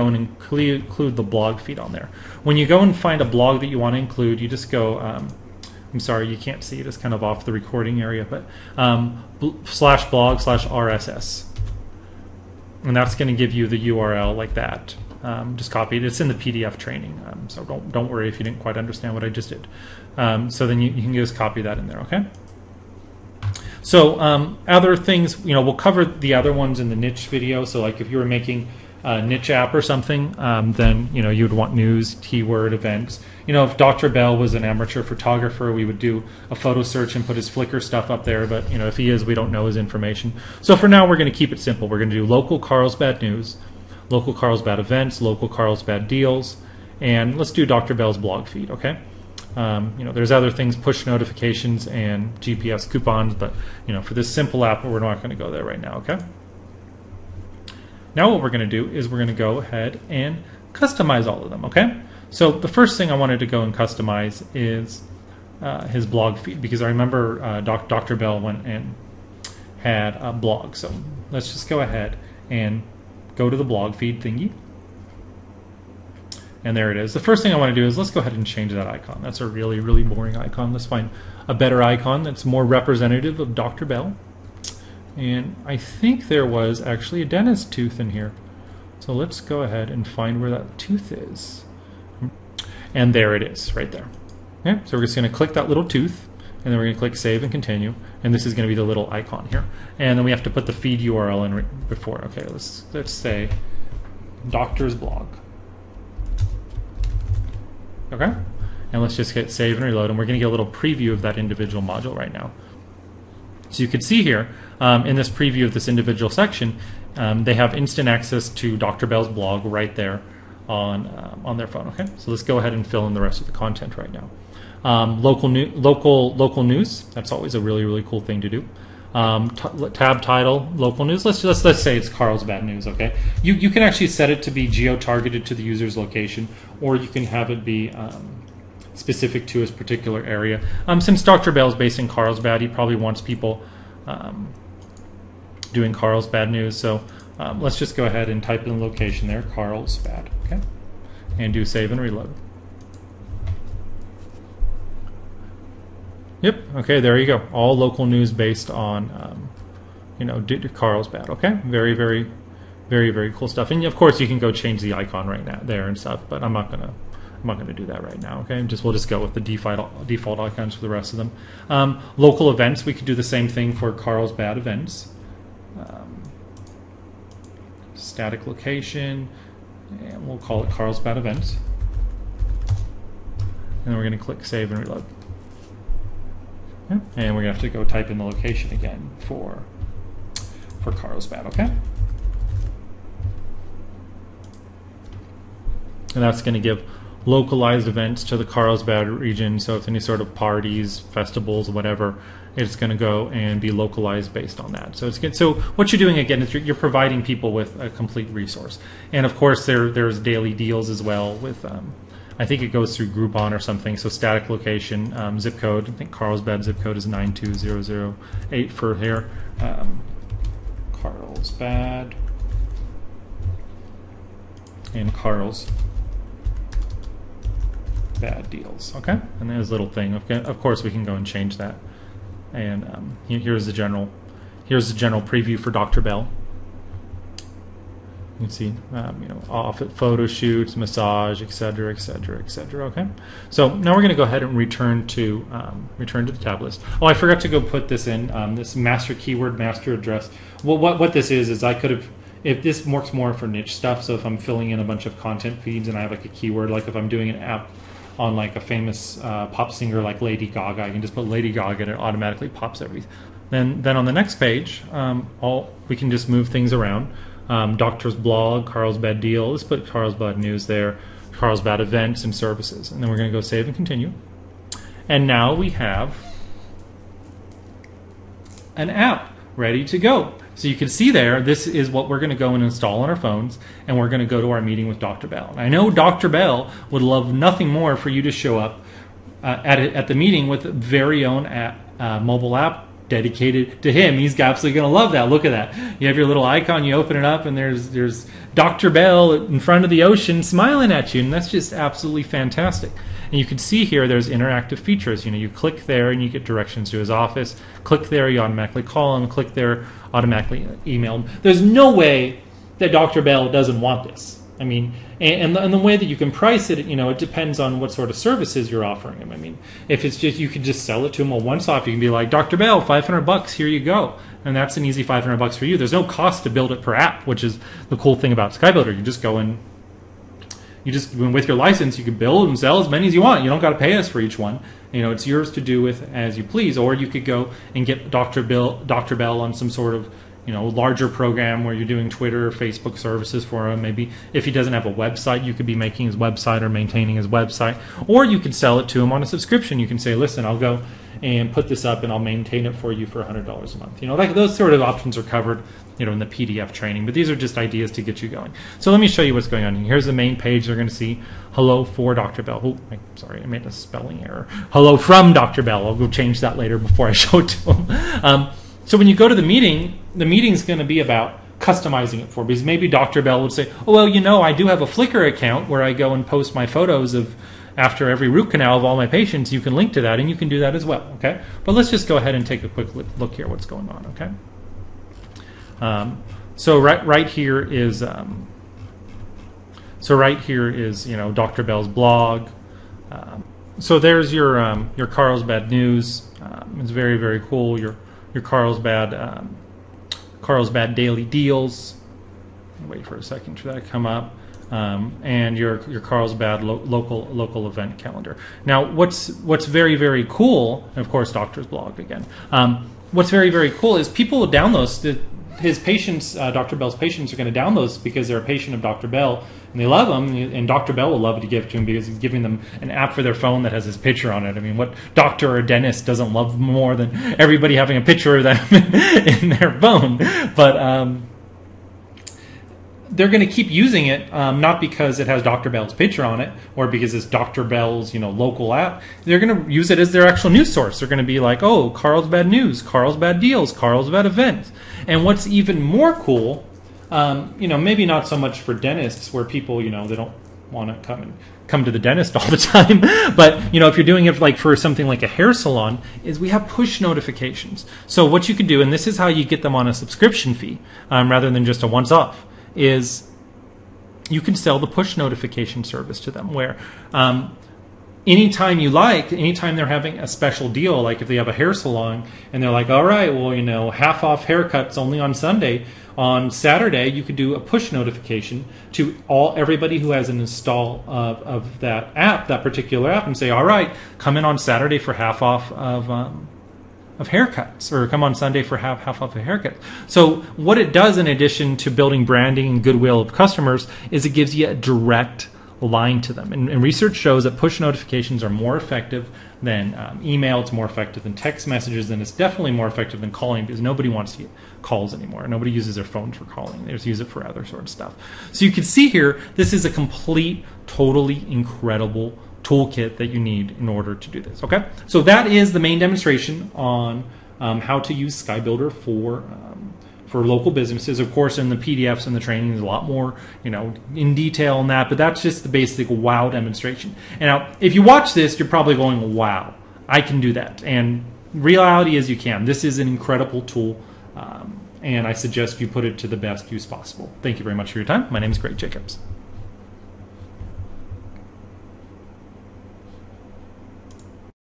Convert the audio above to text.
and include the blog feed on there. When you go and find a blog that you want to include, you just go, I'm sorry, you can't see it, it's kind of off the recording area, but /blog/RSS. And that's going to give you the URL like that. Just copy it. It's in the PDF training, so don't worry if you didn't quite understand what I just did. So then you can just copy that in there, okay? So other things, we'll cover the other ones in the niche video. So like if you were making a niche app or something, then you would want news, keyword, events. If Dr. Bell was an amateur photographer, we would do a photo search and put his Flickr stuff up there. But if he is, we don't know his information. So for now, we're going to keep it simple. We're going to do local Carlsbad news, local Carlsbad events, local Carlsbad deals, and let's do Dr. Bell's blog feed. Okay. There's other things, push notifications and GPS coupons, but for this simple app, we're not going to go there right now. Okay. Now what we're going to do is we're going to go ahead and customize all of them. Okay. So the first thing I wanted to go and customize is his blog feed, because I remember Dr. Bell went and had a blog. So let's just go ahead and go to the blog feed thingy. And there it is. The first thing I want to do is let's go ahead and change that icon. That's a really, really boring icon. Let's find a better icon that's more representative of Dr. Bell. And I think there was actually a dentist tooth in here. So let's go ahead and find where that tooth is. And there it is, right there. Okay, so we're just going to click that little tooth, and then we're going to click Save and Continue. And this is going to be the little icon here. And then we have to put the feed URL in before. Okay, let's say Doctor's Blog. Okay, and let's just hit Save and Reload, and we're going to get a little preview of that individual module right now. So you can see here in this preview of this individual section, they have instant access to Dr. Bell's blog right there on their phone. Okay, so let's go ahead and fill in the rest of the content right now. Local news. That's always a really, really cool thing to do. Tab title, local news. Let's say it's Carlsbad news. Okay, you can actually set it to be geo-targeted to the user's location, or you can have it be specific to his particular area. Since Dr. Bell is based in Carlsbad, he probably wants people doing Carlsbad news. So let's just go ahead and type in the location there, Carlsbad. Okay, and do Save and Reload. Yep. Okay. There you go. All local news based on, Carlsbad. Okay. Very, very, very, very cool stuff. And of course, you can go change the icon right now there and stuff. But I'm not gonna do that right now. Okay. We'll just go with the default icons for the rest of them. Local events. We could do the same thing for Carlsbad events. Static location, and we'll call it Carlsbad events. And then we're going to click Save and Reload. Yeah. And we're going to have to go type in the location again for Carlsbad, okay? And that's going to give localized events to the Carlsbad region. So if any sort of parties, festivals, whatever, it's going to go and be localized based on that. So it's good. So what you're doing again is you're providing people with a complete resource. And of course there's daily deals as well with I think it goes through Groupon or something. So static location, zip code. I think Carlsbad zip code is 92008 for here. Carlsbad and Carlsbad deals. Okay, and there's a little thing. Okay, of course we can go and change that. And here's the general preview for Dr. Bell. You can see, off at photo shoots, massage, etc., etc., etc. Okay, so now we're going to go ahead and return to the tab list. Oh, I forgot to go put this in this master keyword, master address. Well, what this is I could have, if this works more for niche stuff. So if I'm filling in a bunch of content feeds and I have like a keyword, like if I'm doing an app on like a famous pop singer like Lady Gaga, I can just put Lady Gaga and it automatically pops everything. Then on the next page, we can just move things around. Doctor's blog, Carlsbad deal. Let's put Carlsbad news there, Carlsbad events and services, and then we're going to go Save and Continue. And now we have an app ready to go. So you can see there, this is what we're going to go and install on our phones, and we're going to go to our meeting with Dr. Bell. And I know Dr. Bell would love nothing more for you to show up at the meeting with very own mobile app dedicated to him. He's absolutely going to love that. Look at that. You have your little icon, you open it up, and there's Dr. Bell in front of the ocean smiling at you, and that's just absolutely fantastic. And you can see here there's interactive features. You click there and you get directions to his office. Click there, you automatically call him. Click there, automatically email him. There's no way that Dr. Bell doesn't want this. I mean, and the way that you can price it, it depends on what sort of services you're offering him. I mean, if it's just, you could just sell it to him a once-off. You can be like, Dr. Bell, $500, here you go. And that's an easy $500 for you. There's no cost to build it per app, which is the cool thing about SkyBuilder. You just go in, with your license, you can build and sell as many as you want. You don't got to pay us for each one. It's yours to do with as you please. Or you could go and get Dr. Bell on some sort of larger program where you're doing Twitter or Facebook services for him. Maybe if he doesn't have a website, you could be making his website or maintaining his website. Or you could sell it to him on a subscription. You can say, listen, I'll go and put this up and I'll maintain it for you for $100 a month. Like those sort of options are covered in the PDF training. But these are just ideas to get you going. So let me show you what's going on here. Here's the main page. They're going to see hello for Dr. Bell. Oh, sorry, I made a spelling error. Hello from Dr. Bell. I'll go change that later before I show it to him. So when you go to the meeting's going to be about customizing it for, because maybe Dr. Bell would say, oh, well, I do have a Flickr account where I go and post my photos of after every root canal of all my patients. You can link to that, and you can do that as well, okay? But let's just go ahead and take a quick look here what's going on, okay? So right here is Dr. Bell's blog. So there's your Carlsbad News. It's very, very cool. Your Carlsbad Daily Deals. Wait for a second for that to come up. And your Carlsbad local event calendar. Now, what's very, very cool, and of course, Doctor's blog again. What's very, very cool is people will download his patients. Dr. Bell's patients are going to download this because they're a patient of Dr. Bell and they love him. And Dr. Bell will love to give to him because he's giving them an app for their phone that has his picture on it. I mean, what doctor or dentist doesn't love more than everybody having a picture of them in their phone? But they're going to keep using it, not because it has Dr. Bell's picture on it or because it's Dr. Bell's local app. They're going to use it as their actual news source. They're going to be like, oh, Carlsbad News, Carlsbad Deals, Carlsbad Events. And what's even more cool, maybe not so much for dentists where people, they don't want to come to the dentist all the time. But, if you're doing it like for something like a hair salon, is we have push notifications. So what you could do, and this is how you get them on a subscription fee rather than just a once-off, is you can sell the push notification service to them where anytime they're having a special deal, like if they have a hair salon and they're like, all right, well, half off haircuts only on Sunday. On Saturday, you could do a push notification to everybody who has an install of that app, that particular app, and say, all right, come in on Saturday for half off of haircuts, or come on Sunday for half off a haircut. So what it does in addition to building branding and goodwill of customers is it gives you a direct line to them. And research shows that push notifications are more effective than email. It's more effective than text messages, and it's definitely more effective than calling because nobody wants to get calls anymore. Nobody uses their phones for calling. They just use it for other sort of stuff. So you can see here, this is a complete, totally incredible toolkit that you need in order to do this. Okay, so that is the main demonstration on how to use SkyBuilder for local businesses. Of course, in the PDFs and the training, there's a lot more, in detail on that. But that's just the basic wow demonstration. And now, if you watch this, you're probably going, "Wow, I can do that." And reality is, you can. This is an incredible tool, and I suggest you put it to the best use possible. Thank you very much for your time. My name is Greg Jacobs.